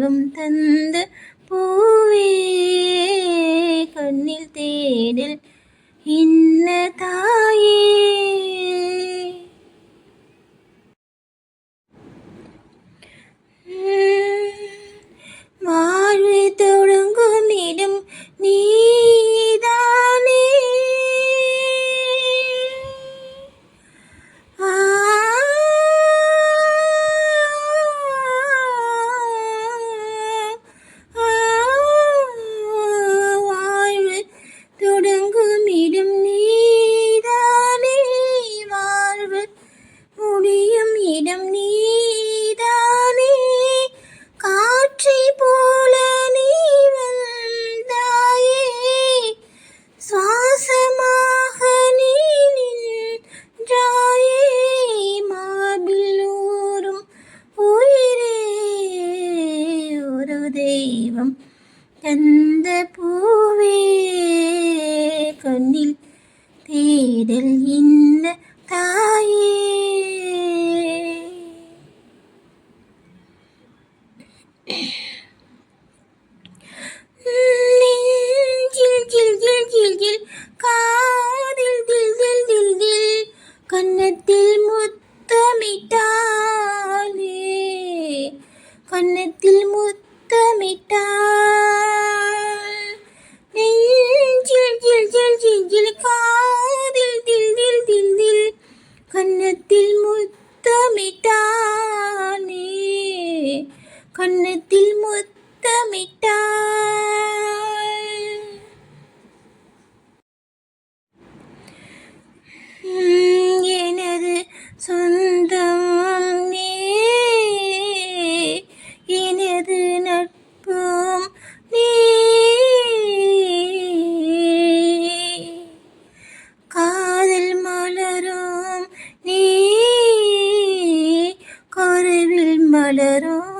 தெய்வம் தந்த பூவே கண்ணில் தேடல் இன்ன தாயே. வாழ்வு தொடங்கும் இடம் நீதானே. வாழ்வு தொடங்கும் இடம் நீதானே. வாழ்வு முடியும் இடம் நீதானே. காற்றை போல நீ வந்தாயே. சுவாசமாக நீ நின்றாயே. மார்பில் ஊறும் உயிரே ஒரு தெய்வம் தந்த பூவே கண்ணில் தேடல் இன்ன தாயே. நெஞ்சில் ஜில் ஜில் ஜில் ஜில் காதில் தில் தில் தில் தில் கன்னத்தில் முத்தமிட்டாலே. கன்னத்தில் முத்தமிட்டால் நெஞ்சில் ஜில் ஜில் ஜில் ஜில் காதில் தில் தில் தில் தில் கன்னத்தில் முத்தமிட்டாலே. கன்னத்தில் முத்தமிட்டால் எனது சொந்தம் நீ. எனது நட்பும் நீ. காதல் மலரும் நீ. கருவில் மலரும்